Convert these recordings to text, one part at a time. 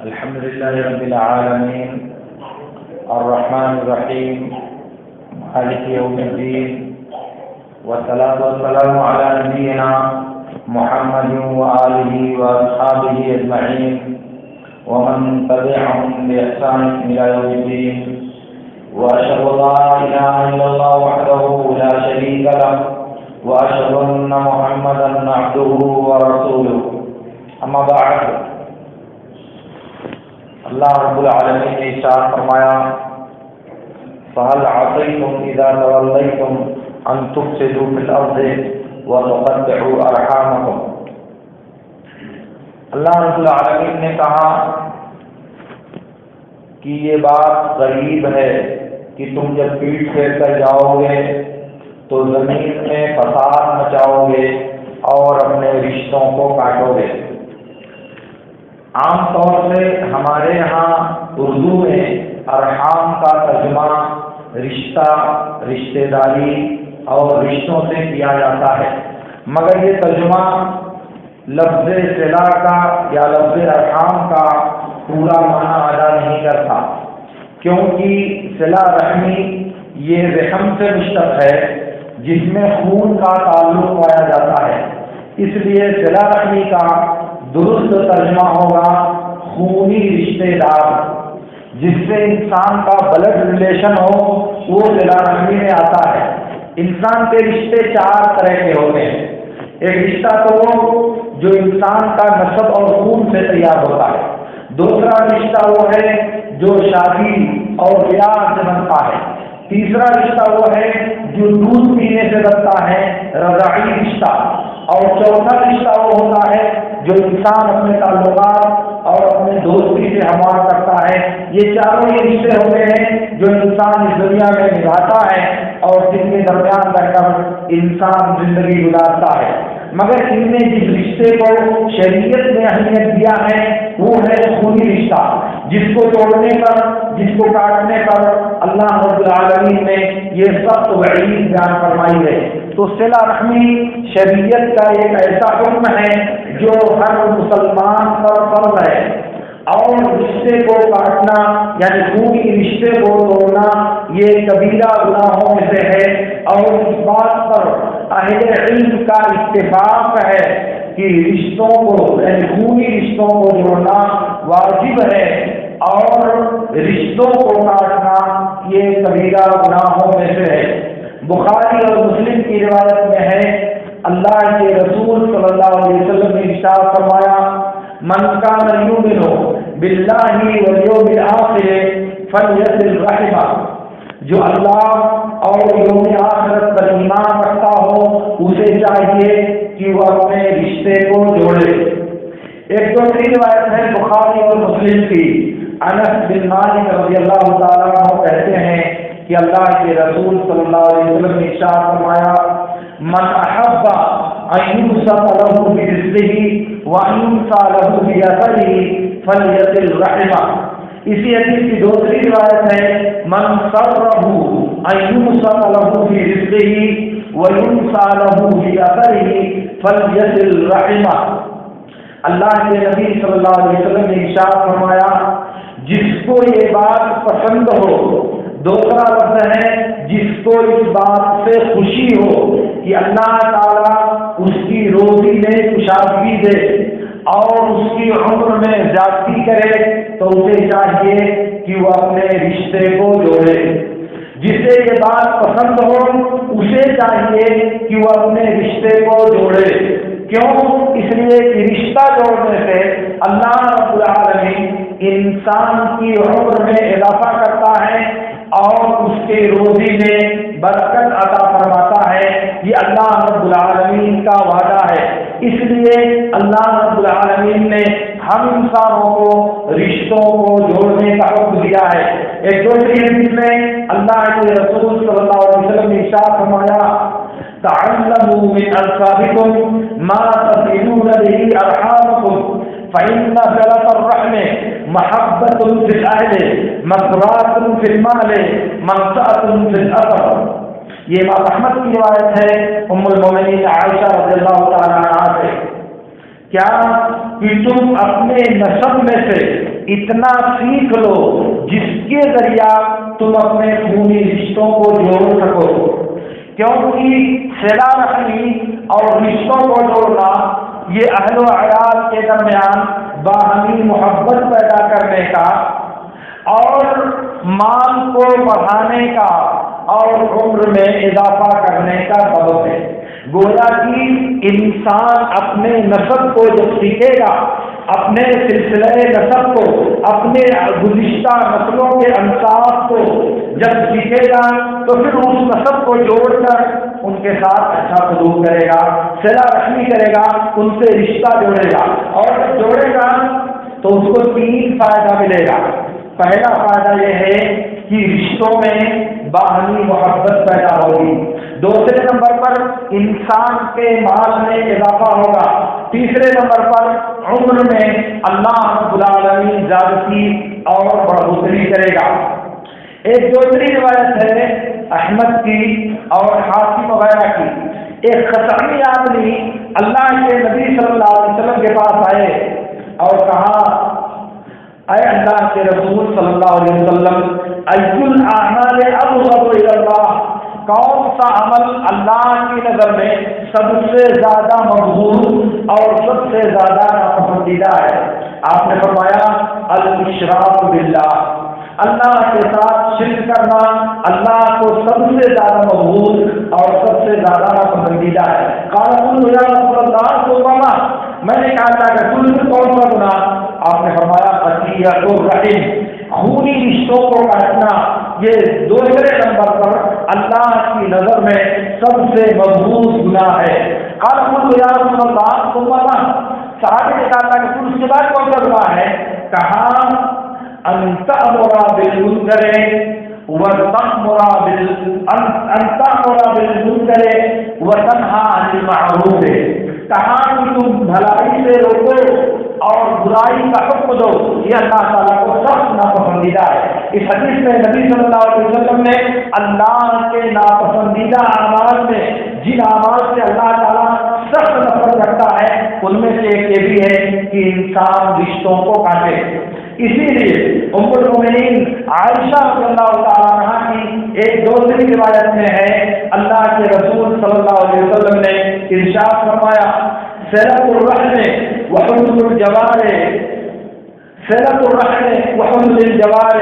الحمد لله رب العالمين الرحمن الرحيم مالك يوم الدين والصلاة والسلام على نبينا محمد وآله وأصحابه أجمعين ومن تبعهم بإحسان إلى يوم الدين وأشهد أن لا إله إلا الله وحده لا شريك له وأشهد أن محمدا عبده ورسوله أما بعد اللہ رب العالمین نے ارشاد فرمایا فَهَلْ عَصَيْتُمْ إِذَا تَوَلَّيْتُمْ أَن تُفْسِدُوا فِي الْأَرْضِ وَتُقَطِّعُوا أَرْحَامَكُمْ۔ اللہ رب العالمین نے کہا کہ یہ بات غریب ہے کہ تم جب پیٹ پھیر کر جاؤ گے تو زمین میں فساد مچاؤ گے اور اپنے رشتوں کو کاٹو گے۔ عام طور سے ہمارے یہاں اردو میں ارحام کا ترجمہ رشتہ، رشتہ داری اور رشتوں سے کیا جاتا ہے، مگر یہ ترجمہ لفظ صلہ کا یا لفظ ارحام کا پورا معنی ادا نہیں کرتا، کیونکہ صلہ رحمی یہ رحم سے مشتق ہے جس میں خون کا تعلق پایا جاتا ہے، اس لیے صلہ رحمی کا درست ترجمہ ہوگا خونی رشتے دار، جس سے انسان کا بلڈ ریلیشن ہو وہ صلہ رحمی میں آتا ہے۔ انسان کے رشتے چار طرح کے ہوتے ہیں۔ ایک رشتہ تو وہ جو انسان کا نسب اور خون سے تیار ہوتا ہے، دوسرا رشتہ وہ ہے جو شادی اور بیاہ سے بنتا ہے، تیسرا رشتہ وہ ہے جو دودھ پینے سے بنتا ہے رضاعی رشتہ، اور چوتھا رشتہ وہ ہوتا ہے جو انسان اپنے تعلقات اور اپنے دوستی سے ہموار کرتا ہے۔ یہ چاروں یہ رشتے ہوتے ہیں جو انسان اس دنیا میں نبھاتا ہے اور جن کے درمیان رہ کر انسان زندگی گزارتا ہے، مگر ان میں جس رشتے کو شریعت نے اہمیت دیا ہے وہ ہے خونی رشتہ، جس کو توڑنے پر، جس کو کاٹنے پر اللہ رب العالمین نے یہ سخت وعید بیان فرمائی ہے۔ تو صلہ رحمی شریعت کا ایک ایسا حکم ہے جو ہر مسلمان پر فرض ہے، اور رشتے کو کاٹنا یعنی خونی رشتے کو توڑنا یہ کبیرہ گناہوں میں سے ہے، اور اس بات پر اہل علم کا اتفاق ہے کہ رشتوں کو یعنی خونی رشتوں کو جوڑنا واجب ہے، اور رشتوں کو کاٹنا یہ کبیرہ گناہوں میں سے ہے۔ بخاری اور مسلم کی روایت میں ہے اللہ کے رسول صلی اللہ علیہ وسلم نے ارشاد فرمایا من کان یؤمن باللہ والیوم الآخر فلیصل رحمہ، جو اللہ اور یوم آخرت پر ایمان رکھتا ہو اسے چاہیے کہ وہ اپنے رشتے کو جوڑے۔ ایک دوسری روایت ہے بخاری اور مسلم کی، انس بن مالک رضی اللہ تعالیٰ عنہ کہتے ہیں کہ اللہ کے رسول صلی اللہ علیہ وسلم نے ارشاد فرمایا من احب ان یبسط له برزقه وان ينسى له بیثره فلیصل رحمہ۔ اسی حدیث کی دوسری روایت ہے من سرہ ان یبسط له برزقه وينسى له بیثره فلیصل رحمہ۔ اللہ کے نبی صلی اللہ علیہ وسلم نے ارشاد فرمایا جس کو یہ بات پسند ہو، دوسرا لفظ ہے جس کو اس بات سے خوشی ہو کہ اللہ تعالیٰ اس کی روزی میں کشادگی دے اور اس کی عمر میں زیادتی کرے، تو اسے چاہیے کہ وہ اپنے رشتے کو جوڑے۔ جسے یہ بات پسند ہو اسے چاہیے کہ وہ اپنے رشتے کو جوڑے۔ کیوں؟ اس لیے کہ رشتہ جوڑنے سے اللہ رب العالمین انسان کی عمر میں اضافہ کرتا ہے اور اس کے روزی میں برکت عطا فرماتا ہے۔ یہ اللہ رب العالمین کا وعدہ ہے، اس لیے اللہ رب العالمین نے ہم انسانوں کو رشتوں کو جوڑنے کا حکم دیا ہے۔ ایک دوسری حدیث میں اللہ کے رسول صلی اللہ علیہ وسلم نے ارشاد فرمایا تعلموا من أنسابكم ما تصلون به أرحامكم فإن صلة الرحم محبة في الأهل مسرات في المال منفعة في الأثر۔ یہ امام احمد کی روایت ہے ام المومنین عائشہ رضی اللہ تعالیٰ عنہا سے، کیا کہ تم اپنے نسب میں سے اتنا سیکھ لو جس کے ذریعہ تم اپنے خونی رشتوں کو جوڑ سکو، کیونکہ صلہ رحمی اور رشتوں کو جوڑنا یہ اہل و عیال کے درمیان باہمی محبت پیدا کرنے کا اور مال کو بڑھانے کا اور عمر میں اضافہ کرنے کا سبب ہے۔ گویا کہ انسان اپنے نسب کو جب سیکھے گا، اپنے سلسلہ نسب کو، اپنے گزشتہ نسلوں کے انصاف کو جب سیکھے گا تو پھر اس نسب کو جوڑ کر ان کے ساتھ اچھا سلوک کرے گا، صلہ رحمی کرے گا، ان سے رشتہ جوڑے گا، اور جب جوڑے گا تو اس کو 3 فائدہ ملے گا۔ پہلا فائدہ یہ ہے کہ رشتوں میں باہمی محبت پیدا ہوگی، دوسرے نمبر پر انسان کے مال میں اضافہ ہوگا، تیسرے نمبر پر عمر میں اللہ رب العالمین زیادتی اور بڑھوتری کرے گا۔ ایک دوسری روایت ہے احمد کی اور حاکم وغیرہ کی، ایک خطائی آدمی اللہ کے نبی صلی اللہ علیہ وسلم کے پاس آئے اور کہا، اے اللہ کے رسول صلی اللہ علیہ وسلم، ای الاعمال ابغض الی اللہ، کون سا عمل اللہ کی نظر میں سب سے زیادہ مقبول اور سب سے زیادہ ناپسندیدہ ہے؟ آپ نے فرمایا الاشراک باللہ، اللہ کے ساتھ شرک کرنا اللہ کو سب سے زیادہ مقبول اور سب سے زیادہ ناپسندیدہ ہے۔ قال قلت یا رسول اللہ ثم ما، میں نے کہا تھا کہ کل کون سا گناہ؟ آپ نے فرمایا قطیعۃ الرحم، خونی رشتوں کو کاٹنا، یہ دوسرے نمبر پر اللہ کی نظر میں سب سے مقبول گناہ ہے۔ قال قلت یا رسول اللہ ثم ما، صحابہ نے کہا کہ پھر اس کے بعد کون سا گناہ ہے؟ کہا ان تأمر بالمنکر وتنہی عن المعروف، کہا کہ تم بھلائی سے روکو اور برائی کا حکم دو، یہ اللہ تعالیٰ کو سخت ناپسندیدہ ہے۔ اس حدیث میں نبی صلی اللہ علیہ وسلم نے اللہ کے ناپسندیدہ اعمال میں جن اعمال سے اللہ تعالیٰ سخت نفرت رکھتا ہے ان میں سے ایک یہ بھی ہے کہ انسان رشتوں کو کاٹے۔ اسی لیے ام المؤمنین عائشہ رضی اللہ تعالیٰ عنہا کی ایک دوسری روایت میں ہے، اللہ کے رسول صلی اللہ علیہ وسلم نے ارشاد فرمایا، صلۃ الرحم وحسن الجوار، صلۃ الرحم وحسن الجوار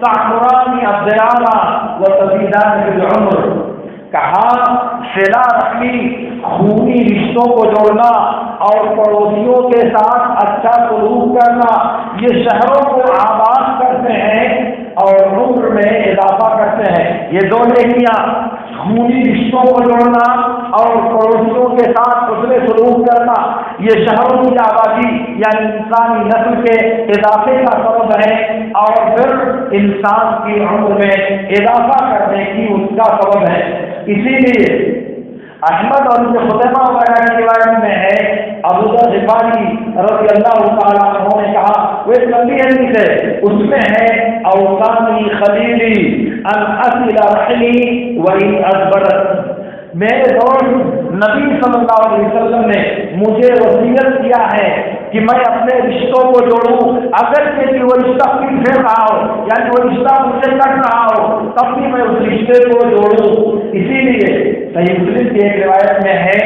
تعمران الضیاء وتزیدان فی العمر، کہا صلہ رحمی، خونی رشتوں کو جوڑنا اور پڑوسیوں کے ساتھ اچھا سلوک کرنا، یہ شہروں کو آباد کرتے ہیں اور عمر میں اضافہ کرتے ہیں۔ یہ دو نیکیاں، خونی رشتوں کو جوڑنا اور پڑوسیوں کے ساتھ حسن سلوک کرنا، یہ شہروں کی آبادی یعنی انسانی نسل کے اضافے کا سبب ہے اور پھر انسان کی عمر میں اضافہ کرنے کی اس کا سبب ہے۔ اسی لیے احمد اور خزیمہ وغیرہ کی روایت میں ہے، ابو ذر غفاری رضی اللہ تعالیٰ عنہ نے کہا، وہ ایک لمبی حدیث ہے، اس میں ہے اوصانی خلیلی ان اصل رحمی وان ادبرت، میرے دوست نبی صلی اللہ علیہ وسلم نے مجھے وصیت کیا ہے کہ میں اپنے رشتوں کو جوڑوں، اگر کہ وہ رشتہ پھر رہا ہو، یعنی وہ رشتہ مجھ سے کٹ رہا ہو تب بھی میں اس رشتے کو جوڑوں۔ اسی لیے صحیح مسلم کی ایک روایت میں ہے،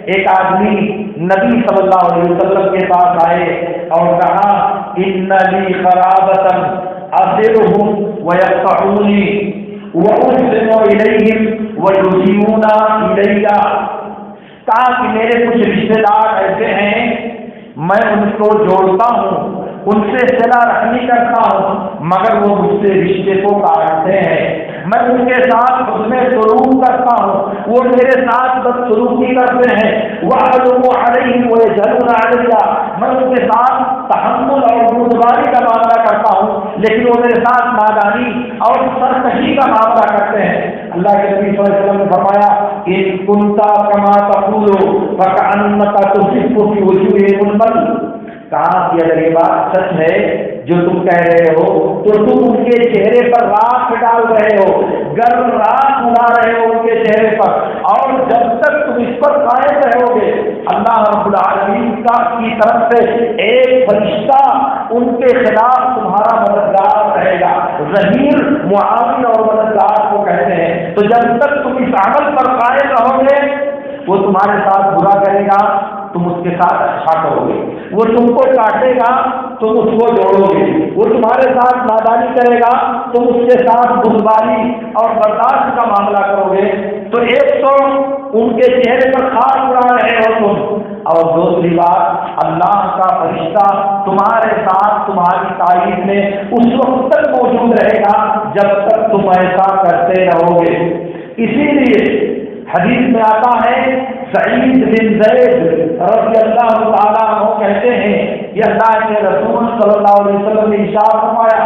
ایک آدمی نبی صلی اللہ علیہ وسلم کے پاس آئے اور کہا، ان لی قرابۃ اصلهم ويقطعوني وأسلم إليهم ويسيئون إلي، کہا کہ میرے کچھ رشتے دار ایسے ہیں میں ان کو جوڑتا ہوں، ان سے صلہ رحمی کرتا ہوں، مگر وہ مجھ سے رشتے کو کاٹتے ہیں، میں ان کے ساتھ حسن سلوک کرتا ہوں، وہ میرے ساتھ بدسلوکی کرتے ہیں، وَأَحْلُمُ عَلَيْهِمْ وَيَجْهَلُونَ عَلَيَّ، میں ان کے ساتھ تحمل اور بردباری کا معاملہ کرتا ہوں لیکن وہ میرے ساتھ نادانی اور سرکشی کا معاملہ کرتے ہیں۔ اللہ کے نبی صلی اللہ علیہ وسلم نے فرمایا، ان کنتا کما تقول فکأنک تحب فی وجوہہم المل، کہا کہ اگر یہ بات سچ ہے جو تم کہہ رہے ہو تو تم ان کے چہرے پر راکھ ڈال رہے ہو، گرم راکھ اڑا رہے ہو ان کے چہرے پر، اور جب تک تم اس پر قائم رہو گے اللہ رب العالمین کی طرف سے ایک فرشتہ ان کے خلاف ظہیر معاون اور مددگار کو کہتے ہیں۔ تو جب تک تم اس عمل پر قائم رہو گے، وہ تمہارے ساتھ برا کرے گا، تم اس کے ساتھ اچھا کرو گے، وہ تم کو کاٹے گا، تم اس کو جوڑو گے، وہ تمہارے ساتھ نادانی کرے گا، تم اس کے ساتھ بردباری اور برداشت کا معاملہ کرو گے۔ تو ایک تو ان کے چہرے پر خاص اڑا رہے ہو تم، اور دوسری بات اللہ کا فرشتہ تمہارے ساتھ تمہاری تائید میں اس وقت تک موجود رہے گا جب تک تم ایسا کرتے رہو گے۔ اسی لیے حدیث میں آتا ہے، سعید بن زید رضی اللہ تعالیٰ عنہ کہتے ہیں کہ اللہ کے رسول صلی اللہ علیہ وسلم نے ارشاد فرمایا،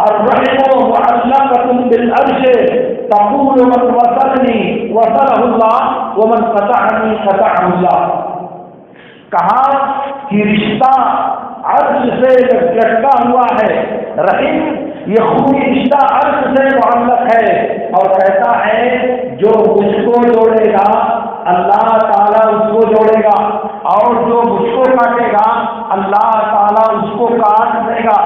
الرحم معلقۃ بالعرش تقول من وصلنی وصلہ اللہ ومن قطعنی قطعہ اللہ۔ کہا کہ رشتہ عرش سے لٹکا ہوا ہے، رحم یہ خونی رشتہ عرش سے معلق ہے، اور کہتا ہے جو مجھ کو جوڑے گا اللہ تعالیٰ اس کو جوڑے گا، اور جو مجھ کو کاٹے گا اللہ تعالیٰ اس کو کاٹ دے گا۔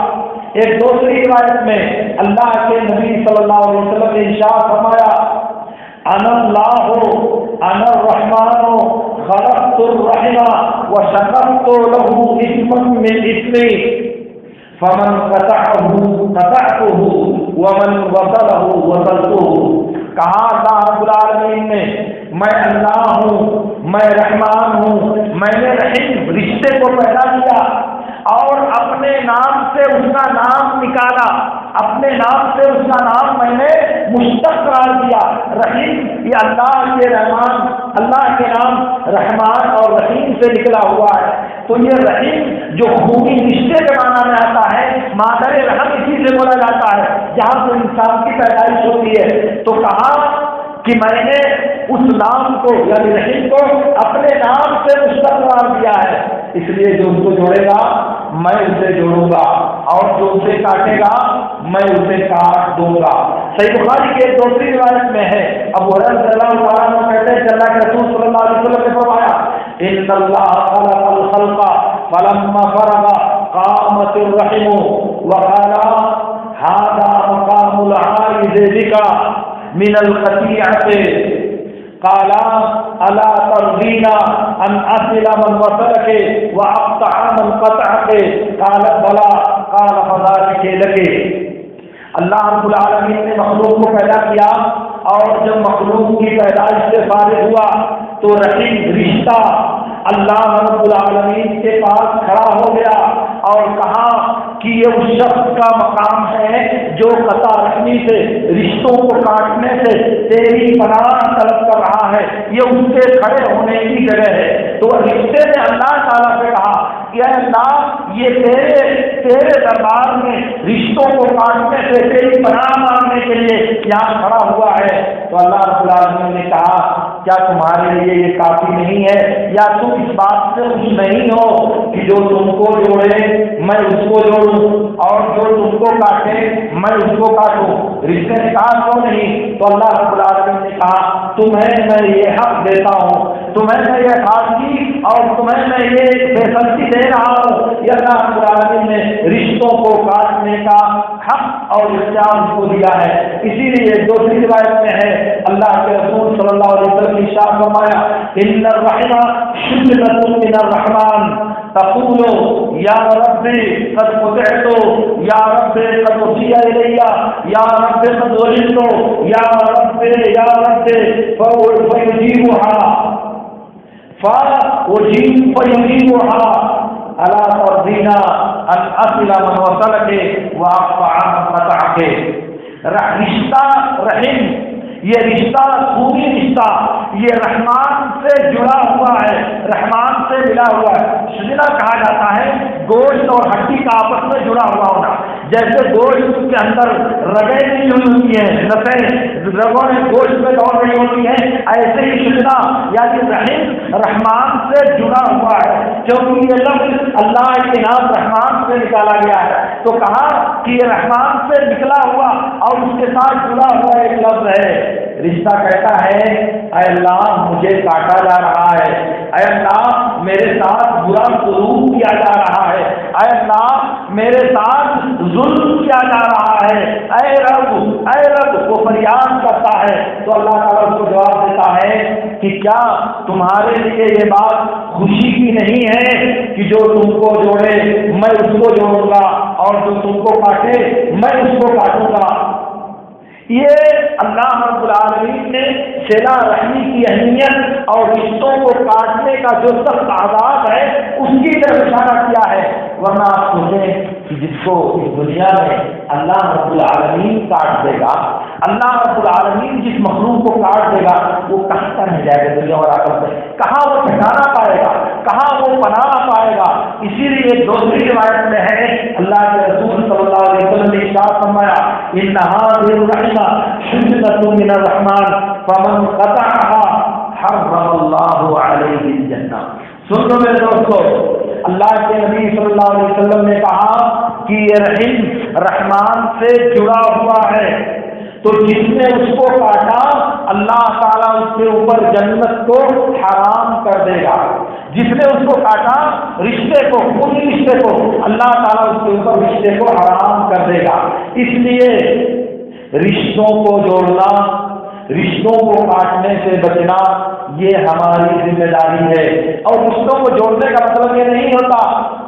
ایک دوسری روایت میں اللہ کے نبی صلی اللہ علیہ وسلم نے ارشاد فرمایا، انا اللہ انا الرحمن خلقت الرحم وشققت له اسما من اسمي فمن قطعه قطعته ومن وصله وصلته۔ کہا اللہ رب العالمین نے، میں اللہ ہوں، میں رحمان ہوں، میں نے رحیم رشتے کو پیدا کیا اور اپنے نام سے اس کا نام نکالا، اپنے نام سے اس کا نام میں نے مشتق قرار دیا۔ رحیم یہ اللہ کے رحمان، اللہ کے نام رحمان اور رحیم سے نکلا ہوا ہے۔ تو یہ رحیم جو خونی رشتے کے معنی میں آتا ہے، مادر رحم اسی سے بولا جاتا ہے جہاں سے انسان کی پیدائش ہوتی ہے۔ تو کہا کہ میں نے اس نام کو یعنی رحیم کو اپنے نام سے مشتق قرار دیا ہے، اس لیے جو ان کو جوڑے گا میں اسے جوڑوں گا، اور جو اسے کاٹے گا میں اسے کاٹ دوں گا۔ صحیح بخاری کی ایک دوسری روایت میں ہے، ابو ہریرہ رضی اللہ تعالیٰ عنہ کہتے ہیں کہ اللہ کے رسول صلی اللہ علیہ وسلم نے فرمایا، ان اللہ خلق الخلق فلما فرغ قامت الرحم وقال هذا مقام العائذ بك من القطيعة قال الا ترضين ان اصل من وصلك واقطع من قطعك قال بلى قال فذلك لك۔ اللہ رب العالمین نے مخلوق کو پیدا کیا، اور جب مخلوق کی پیدائش سے فارغ ہوا تو رحیم رشتہ اللہ رب العالمین کے پاس کھڑا ہو گیا اور کہا کہ یہ اس شخص کا مقام ہے جو قطع رحمی سے، رشتوں کو کاٹنے سے تیری پناہ طلب کر رہا ہے، یہ اس کے کھڑے ہونے کی جگہ ہے۔ تو رشتے نے اللہ تعالیٰ سے کہا کہ اے اللہ یہ تیرے دربار میں رشتوں کو کاٹنے سے تیری پناہ مانگنے کے لیے یہاں کھڑا ہوا ہے۔ تو اللہ رب العالمین نے کہا کیا تمہارے لیے یہ کافی نہیں ہے، یا تم اس بات سے خوش نہیں ہو کہ جو تم کو جوڑے میں اس کو جوڑوں اور جو تم کو کاٹے میں اس کو کاٹوں؟ رشتے نے کہا کیوں نہیں؟ تو اللہ رب العالمین نے کہا تمہیں میں یہ حق دیتا ہوں، تمہیں میں یہ خاصی اور تمہیں میں یہ فیصلتی دے رہا ہوں کہ اللہ رب العالمین نے رشتوں کو کاٹنے کا حق اور اختیار اس کو دیا ہے۔ اسی لیے دوسری روایت میں ہے، اللہ کے رسول صلی اللہ علیہ وسلم نے ارشاد فرمایا، ان الرحم شجرۃ من الرحمن تقول یا رب قد قطعت یا رب قد وصی الی یا رب قد ولدت یا رب فیجیبها الا ترضین ان اصل من وصلک واقطع من قطعک۔ رشتہ رحم یہ رشتہ خونی رشتہ یہ رحمان سے جڑا ہوا ہے، رحمان سے ملا ہوا ہے۔ شجرہ کہا جاتا ہے گوشت اور ہڈی کا آپس میں جڑا ہوا ہونا، جیسے گوشت کے اندر رگیں نہیں جڑی ہوتی ہیں، نسیں رگوں میں گوشت میں دوڑ رہی ہوتی ہیں، ایسے ہی شجرہ یعنی رحیم رحمان سے جڑا ہوا ہے، کیونکہ یہ لفظ اللہ کے نام رحمان سے نکالا گیا ہے۔ تو کہا کہ یہ رحمان سے نکلا ہوا اور اس کے ساتھ جڑا ہوا ایک لفظ ہے، رشتہ کہتا ہے اے اللہ مجھے کاٹا جا رہا ہے، اے اللہ میرے ساتھ برا سلوک کیا جا رہا ہے، اے اللہ میرے ساتھ ظلم کیا جا رہا ہے، اے رب وہ فریاد کرتا ہے تو اللہ تعالیٰ اس کو جواب دیتا ہے کہ کیا تمہارے لیے یہ بات خوشی کی نہیں ہے کہ جو تم کو جوڑے میں اس کو جوڑوں گا اور جو تم کو کاٹے میں اس کو کاٹوں گا۔ یہ اللہ رب العالمین نے صلہ رحمی کی اہمیت اور رشتوں کو کاٹنے کا جو سخت عذاب ہے اس کی طرف اشارہ کیا ہے، ورنہ آپ سوچیں کہ جس کو اس دنیا میں اللہ رب العالمین کاٹ دے گا، اللہ رب العالمین جس مخلوق کو کاٹ دے گا وہ کہاں کا رہ جائے گا دنیا اور آخرت میں، کہاں وہ ٹھکانا پائے گا، کہاں وہ پناہ پائے گا۔ اسی لیے دوسری روایت میں ہے اللہ کے رسول صلی اللہ علیہ وسلم نے ارشاد فرمایا ان هذه الرحمة حجة من الرحمن فمن قطعها حرم الله عليه الجنة۔ سن لو میرے دوستو، اللہ کے نبی صلی اللہ علیہ وسلم نے کہا کہ یہ رحم رحمان سے جڑا ہوا ہے، تو جس نے اس کو کاٹا اللہ تعالیٰ اس کے اوپر جنت کو حرام کر دے گا، جس نے اس کو کاٹا رشتے کو، خونی رشتے کو، اللہ تعالیٰ اس کے اوپر رشتے کو حرام کر دے گا۔ اس لیے رشتوں کو جوڑنا، رشتوں کو کاٹنے سے بچنا یہ ہماری ذمہ داری ہے۔ اور رشتوں کو جوڑنے کا مطلب یہ نہیں ہوتا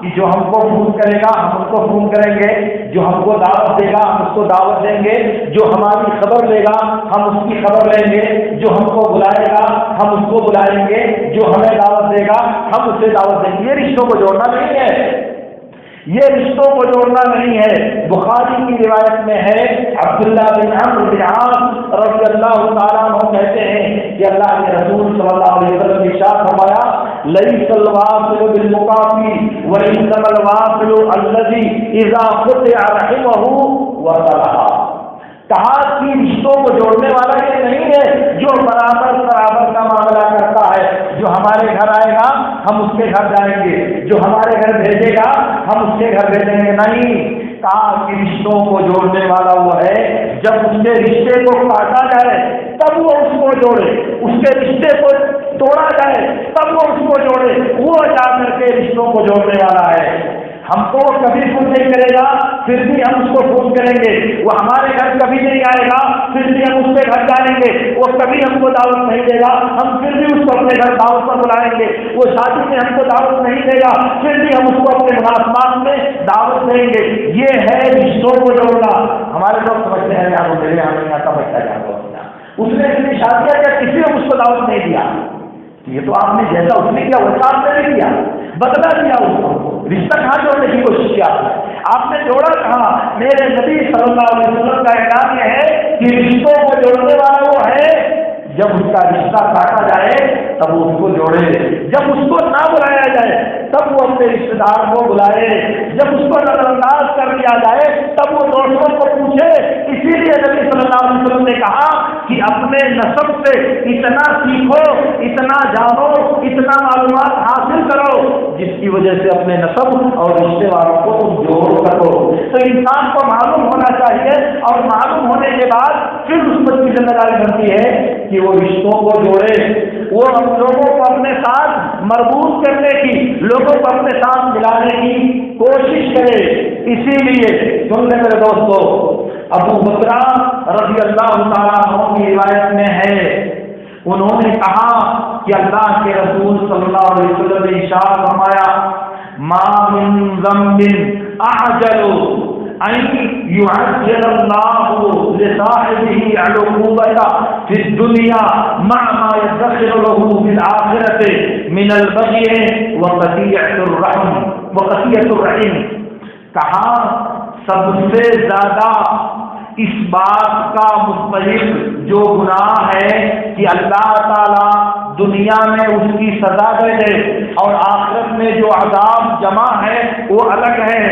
کہ جو ہم کو فون کرے گا ہم اس کو فون کریں گے، جو ہم کو دعوت دے گا ہم اس کو دعوت دیں گے، جو ہماری خبر لے گا ہم اس کی خبر لیں گے، جو ہم کو بلائے گا ہم اس کو بلائیں گے، جو ہمیں دعوت دے گا ہم اسے دعوت دیں گے۔ یہ رشتوں کو جوڑنا نہیں ہے، یہ رشتوں کو جوڑنا نہیں ہے۔ بخاری کی روایت میں ہے عبداللہ بن عمرو بن عاص رضی اللہ تعالیٰ عنہ کہتے ہیں کہ اللہ کے رسول صلی اللہ علیہ وسلم نے ارشاد فرمایا لیس الواصل بالمقافی وانما الواصل الذی اذا قطع رحمہ وصلہ۔ کہا کہ رشتوں کو جوڑنے والا یہ نہیں ہے جو برابر کا معاملہ کرتا ہے، جو ہمارے گھر آئے گا ہم اس کے گھر جائیں گے، جو ہمارے گھر بھیجے گا ہم اس کے گھر بھیجیں گے، نہیں۔ کہا کہ رشتوں کو جوڑنے والا وہ ہے جب اس کے رشتے کو کاٹا جائے تب وہ اس کو جوڑے، اس کے رشتے کو توڑا جائے تب وہ اس کو جوڑے، وہ جا کر کے رشتوں کو جوڑنے والا ہے۔ ہم کو وہ کبھی فون نہیں کرے گا پھر بھی ہم اس کو فون کریں گے، وہ ہمارے گھر کبھی نہیں آئے گا پھر بھی ہم اس کے گھر جائیں گے، وہ کبھی ہم کو دعوت نہیں دے گا ہم پھر بھی اس کو اپنے گھر دعوت پر بلائیں گے، وہ شادی میں ہم کو دعوت نہیں دے گا پھر بھی ہم اس کو اپنے مناسبات میں دعوت دیں گے۔ یہ ہے رشتوں کو جوڑنا۔ ہمارے لوگ سمجھتے ہیں یار وہ میرے یہاں نہیں آتا بچہ جاتا اس نے اتنی شادیاں کیا کسی نے اس کو دعوت نہیں دیا، یہ تو آپ نے جیسا اس نے کیا ویسا آپ نے نہیں کیا، بدلا دیا اس کو۔ رشتہ کہاں جوڑنے کی کوشش کیا آپ نے جوڑا کہاں؟ میرے نبی صلی اللہ علیہ وسلم کا اعلان یہ ہے کہ رشتوں کو جوڑنے والا وہ ہے جب اس کا رشتہ کاٹا جائے تب وہ اس کو جوڑے، جب اس کو نہ بلایا جائے تب وہ اپنے رشتے دار کو بلائے، جب اس کو نظر انداز کر دیا جائے تب وہ دوستوں کو پوچھے۔ اسی لیے نبی صلی اللہ علیہ وسلم نے کہا کہ اپنے نسب سے اتنا سیکھو، اتنا جانو، اتنا معلومات حاصل کرو جس کی وجہ سے اپنے نسب اور رشتے والوں کو تم جوڑ سکو۔ تو انسان کو معلوم ہونا چاہیے اور معلوم ہونے کے بعد پھر اس پر کی ذمہ داری بنتی ہے کہ وہ رشتوں کو جوڑے، وہ لوگوں کو اپنے ساتھ مربوط کرنے کی، لوگوں کو اپنے ساتھ ملانے کی کوشش کرے۔ اسی لیے سن لیں میرے دوستو، ابو بکرہ رضی اللہ تعالیٰ عنہ کی روایت میں ہے انہوں نے کہا کہ اللہ کے رسول صلی اللہ علیہ وسلم نے ارشاد فرمایا ما من ذنب اعجل ان يعجل الله لصاحبه العقوبة في الدنيا مع ما يدخر له في الآخرة من البغي وقطيعة الرحم۔ کہا سب سے زیادہ اس بات کا مستحق جو گناہ ہے کہ اللہ تعالیٰ دنیا میں اس کی سزا دے دے اور آخرت میں جو عذاب جمع ہے وہ الگ ہے،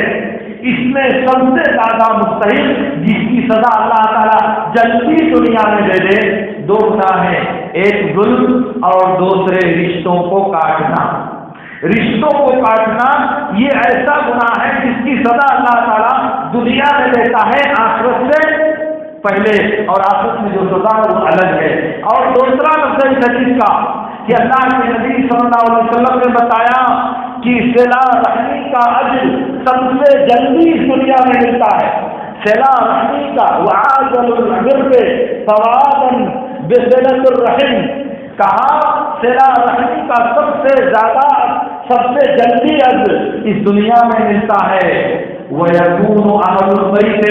اس میں سب سے زیادہ مستحق جس کی سزا اللہ تعالیٰ جلدی دنیا میں دے دے دو گناہ ہیں، ایک ظلم اور دوسرے رشتوں کو کاٹنا۔ رشتوں کو کاٹنا یہ ایسا گناہ ہے جس کی سزا اللہ تعالیٰ دنیا میں دیتا ہے، آخرت سے پہلے اور آخرت میں جو سزا ہے وہ الگ ہے۔ اور دوسرا لفظ اس حدیث کا کہ اللہ کے نبی صلی اللہ علیہ وسلم نے بتایا کہ صلہ رحمی کا اجر سب سے جلدی اس دنیا میں ملتا ہے۔ صلہ رحمی کا وعاجل العمر ثوابا بصلۃ الرحم، کہا صلہ رحمی کا سب سے زیادہ سب سے جلدی اجر اس دنیا میں ملتا ہے۔ وَيَكُونُ أَهْلُ الْبَيْتِ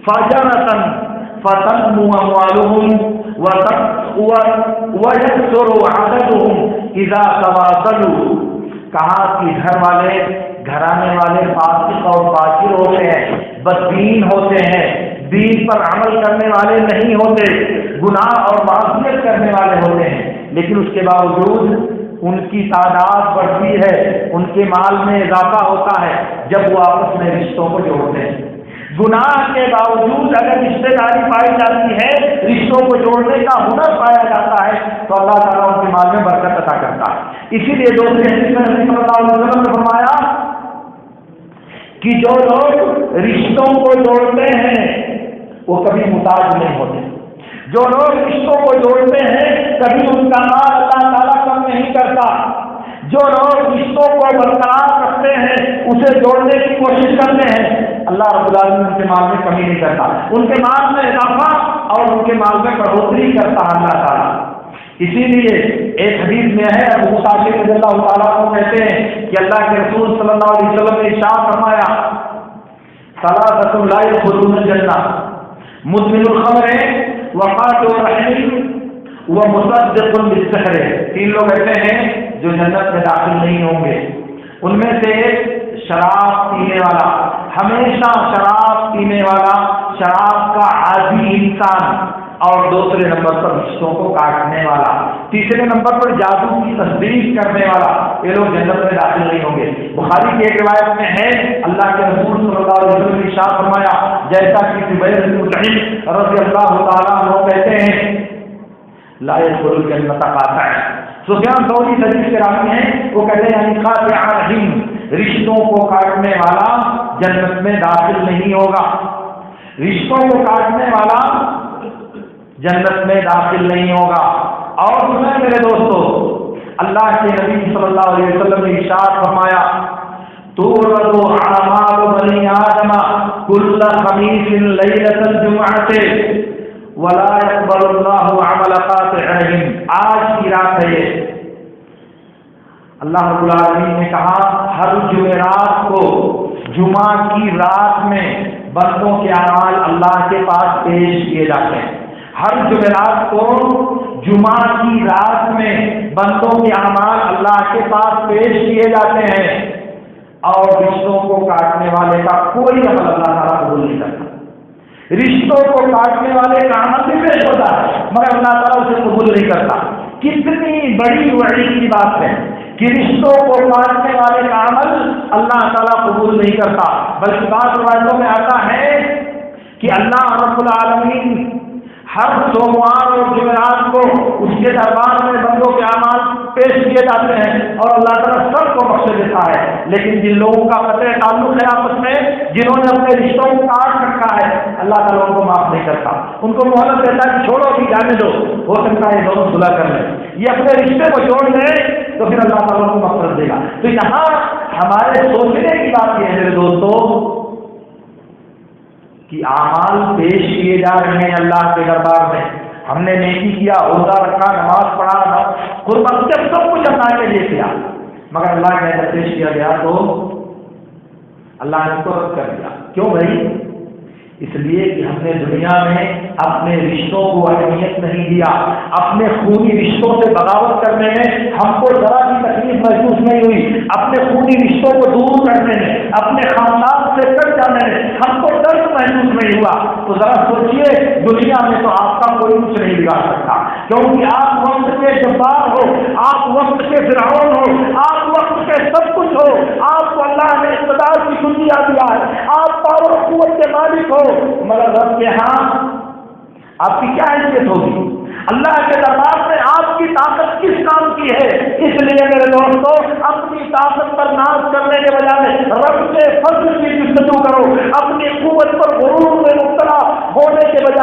فَجَرَةً فَتَنْمُو أَمْوَالُهُمْ وَيَكْثُرُ عَدَدُهُمْ إِذَا تَوَاصَلُوا، کہا کہ گھر والے گھرانے والے فاسق اور فاجر ہوتے ہیں، بددین ہوتے ہیں، دین پر عمل کرنے والے نہیں ہوتے، گناہ اور معصیت کرنے والے ہوتے ہیں، لیکن اس کے باوجود ان کی تعداد بڑھتی ہے، ان کے مال میں اضافہ ہوتا ہے جب وہ آپس میں رشتوں کو جوڑتے ہیں۔ گناہ کے باوجود اگر رشتے داری پائی جاتی ہے، رشتوں کو جوڑنے کا ہنر پایا جاتا ہے، تو اللہ تعالیٰ ان کے مال میں برکت عطا کرتا ہے۔ اسی لیے دوسرے حدیث میں نبی صلی اللہ علیہ وسلم نے فرمایا کہ جو لوگ رشتوں کو جوڑتے ہیں وہ کبھی محتاج نہیں ہوتے، جو لوگ رشتوں کو جوڑتے ہیں کبھی ان کا مال اللہ تعالیٰ کم نہیں کرتا، جو لوگ رشتوں کو برقرار رکھتے ہیں اسے جوڑنے کی کوشش کرتے ہیں، اللہ رب العالمین ان کے مال میں کمی نہیں کرتا، ان کے مال میں اضافہ اور ان کے مال میں بڑھوتری کرتا ہے اللہ تعالیٰ۔ اسی لیے ایک حدیث میں ہے، ابو موسیٰ رضی اللہ تعالیٰ عنہ کہتے ہیں کہ اللہ کے رسول صلی اللہ علیہ وسلم نے ارشاد فرمایا ثلاثۃ لا يدخلون الجنہ مدمن الخمر وقاطع الرحم ومصدق بالسحر، تین لوگ ایسے ہیں جو جنت میں داخل نہیں ہوں گے، ان میں سے شراب پینے والا، ہمیشہ شراب پینے والا، شراب کا عادی انسان، اور دوسرے نمبر پر رشتوں کو کاٹنے والا، تیسرے نمبر پر جادو کی تصدیق کرنے والا، یہ لوگ جنت میں داخل نہیں ہوں گے۔ بخاری کی ایک روایت میں ہے اللہ کے رسول صلی اللہ علیہ وسلم نے ارشاد فرمایا، جیسا کہ زبیر بن مطعم رضی اللہ تعالیٰ عنہ کہتے ہیں لا يدخل الجنة قاطع، سفیان ثوری حدیث کے راوی ہیں، وہ کہتے ہیں قاطع الرحم، رشتوں کو کاٹنے والا جنت میں داخل نہیں ہوگا، رشتوں کو کاٹنے والا جنت میں داخل نہیں ہوگا۔ اور سنیں میرے دوستو، اللہ کے نبی صلی اللہ علیہ وسلم نے ارشاد فرمایا تُعْرَضُ أَعْمَالُ بَنِي آدَمَ كُلَّ خَمِيسٍ لَيْلَةَ الْجُمْعَةِ وَلَا يَقْبَلُ اللَّهُ عَمَلَ قَاطِعٍ رَحِمٍ، آج کی رات ہے یہ، اللہ رب العالمین نے کہا ہر جمعرات کو، جمعہ کی رات میں بندوں کے اعمال اللہ کے پاس پیش کیے جاتے ہیں، ہر جمعرات کو جمعہ کی رات میں بندوں کے اعمال اللہ کے پاس پیش کیے جاتے ہیں، اور رشتوں کو کاٹنے والے کا کوئی عمل اللہ تعالیٰ قبول نہیں کرتا، رشتوں کو کاٹنے والے کا عمل بھی پیش ہوتا ہے مگر اللہ تعالیٰ اسے قبول نہیں کرتا۔ کتنی بڑی وعید کی بات ہے کہ رشتوں کو کاٹنے والے کا عمل اللہ تعالیٰ قبول نہیں کرتا، بلکہ بعض روایتوں میں آتا ہے کہ اللہ رب العالمین ہر سوموار اور جمعرات کو اس کے دربار میں بندوں کے اعمال پیش کیے جاتے ہیں اور اللہ تعالیٰ سب کو بخش دیتا ہے، لیکن جن لوگوں کا قطع تعلق ہے آپس میں، جنہوں نے اپنے رشتوں کو کاٹ رکھا ہے، اللہ تعالیٰ ان کو معاف نہیں کرتا، ان کو مہلت دیتا ہے کہ چھوڑو بھی جانے دو، ہو سکتا ہے یہ دونوں صلح کر لیں، یہ اپنے رشتے کو جوڑ لیں تو پھر اللہ تعالیٰ کو مغفرت دے گا۔ تو یہاں ہمارے سوچنے کی بات یہ ہے میرے دوستوں کہ اعمال پیش کیے جا رہے ہیں اللہ کے دربار میں، ہم نے نیکی کیا، روزہ رکھا، نماز پڑھا، قربت جب سب کچھ اللہ کے لیے کیا، مگر اللہ کے اندر پیش کیا گیا تو اللہ نے اس کو رد کر دیا۔ کیوں بھائی؟ اس لیے کہ ہم نے دنیا میں اپنے رشتوں کو اہمیت نہیں دیا، اپنے خونی رشتوں سے بغاوت کرنے میں ہم کو ذرا بھی تکلیف محسوس نہیں ہوئی، اپنے خونی رشتوں کو دور کرنے میں، اپنے خاندان سے کٹ جانے میں ہم کو درد محسوس نہیں ہوا۔ تو ذرا سوچئے، دنیا میں تو آپ کا کوئی کچھ نہیں بگاڑ سکتا، کیونکہ آپ وقت کے جبار ہو، آپ وقت کے فرعون ہو، آپ وقت کے سب کچھ ہو، آپ کو اللہ نے اقتدار کی دنیا دیا ہے، آپ پاور و قوت کے مالک ہو، مگر رب کے ہاں آپ کی کیا حیثیت ہوگی؟ اللہ کے دربار میں آپ کی طاقت کس کام کی ہے؟ اس لیے میرے دوستوں، اپنی طاقت پر ناز کرنے کے بجائے رب کے فضل کی جستجو کرو، اپنی قوت پر غرور میں مبتلا ہونے کے بجائے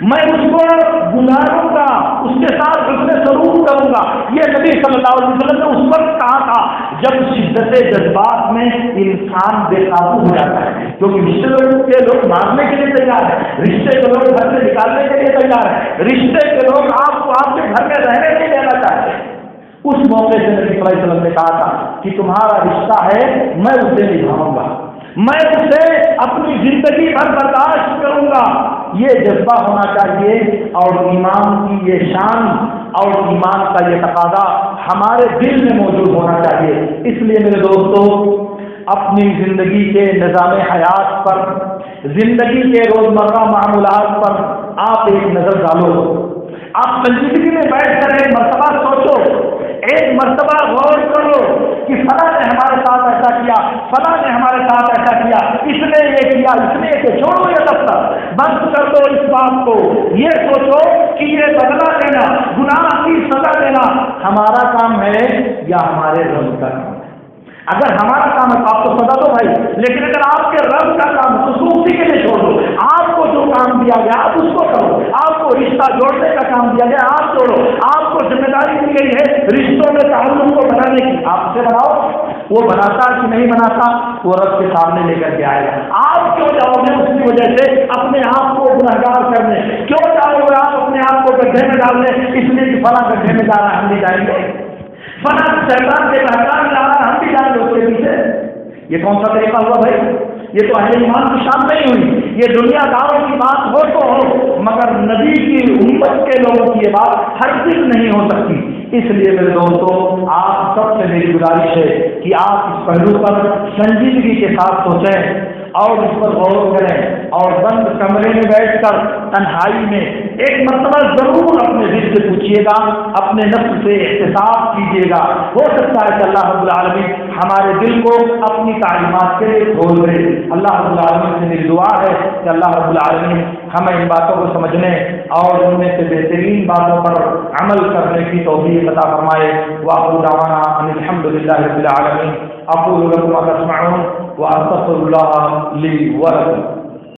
میں اس کو گزاروں گا، اس کے ساتھ حسن سلوک کروں گا۔ یہ نبی صلی اللہ علیہ وسلم نے اس وقت کہا تھا جب شدت جذبات میں انسان بے قابو ہو جاتا ہے، کیونکہ رشتے کے لوگ مارنے کے لیے تیار ہیں، رشتے کے لوگ گھر سے نکالنے کے لیے تیار ہیں، رشتے کے لوگ آپ کو آپ کے گھر میں رہنے نہیں دینا چاہتے۔ اس موقع سے نبی صلی اللہ علیہ وسلم نے کہا تھا کہ تمہارا رشتہ ہے، میں اسے نبھاؤں گا، میں اسے اپنی زندگی بھر برداشت کروں گا۔ یہ جذبہ ہونا چاہیے، اور ایمان کی یہ شان اور ایمان کا یہ تقاضا ہمارے دل میں موجود ہونا چاہیے۔ اس لیے میرے دوستو، اپنی زندگی کے نظام حیات پر، زندگی کے روزمرہ معمولات پر آپ ایک نظر ڈالو۔ آپ سنجیدگی میں بیٹھ کر ایک مرتبہ سوچو، ایک مرتبہ غور کرو کہ فلاں نے ہمارے ساتھ ایسا کیا، فلاں نے ہمارے ساتھ ایسا کیا، اس نے یہ کیا، اس نے یہ، چھوڑو یہ دفتر، بند کر دو اس بات کو۔ یہ سوچو کہ یہ بدلہ لینا، گناہ کی سزا دینا ہمارا کام ہے یا ہمارے رب کا کام ہے؟ اگر ہمارا کام ہے تو آپ کو سزا دو بھائی، لیکن اگر آپ کے رب کا کام ہے تو اس کو اسی کے لیے چھوڑ دو۔ آپ کو جو کام دیا گیا آپ اس کو کرو، آپ کو رشتہ جوڑنے کا کام دیا گیا آپ جوڑو، آپ کو ذمہ داری دی گئی ہے رشتوں میں تعلق کو بنانے کی، آپ سے بناؤ۔ وہ بناتا کہ نہیں بناتا وہ رب کے سامنے لے کر کے آئے گا۔ آپ کیوں جاؤ گے اس کی وجہ سے اپنے آپ کو گنہگار کرنے؟ کیوں جاؤ گے آپ اپنے آپ کو گڈھے میں ڈالنے اس لیے کہ فلاں گڈھے میں جانا ہم نہیں جائیں گے، فلاں شیطان کے بہکار میں جانا ہم بھی جائیں گے اس کے پیچھے؟ یہ کون سا طریقہ ہوا بھائی؟ یہ تو اہل ایمان کی شان نہیں ہوئی، یہ دنیا داروں کی بات ہو تو ہو، مگر نبی کی امت کے لوگوں کی یہ بات ہرگز نہیں ہو سکتی۔ اس لیے میرے دوستو، آپ سب سے میری گزارش ہے کہ آپ اس پہلو پر سنجیدگی کے ساتھ سوچیں اور اس پر غور کریں، اور بند کمرے میں بیٹھ کر تنہائی میں ایک مرتبہ ضرور اپنے دل سے پوچھیے گا، اپنے نفس سے احتساب کیجیے گا۔ ہو سکتا ہے کہ اللہ رب العالمین ہمارے دل کو اپنی تعلیمات کے لیے کھول دے۔ اللہ رب العالمین سے میری دعا ہے کہ اللہ رب العالمین ہمیں ان باتوں کو سمجھنے اور ان میں سے بہترین باتوں پر عمل کرنے کی توفیق عطا فرمائے۔ وآخر دعوانا ان الحمد للہ رب العالمین۔ اقول لكم ما تسمعون واستغفر الله لي ولكم۔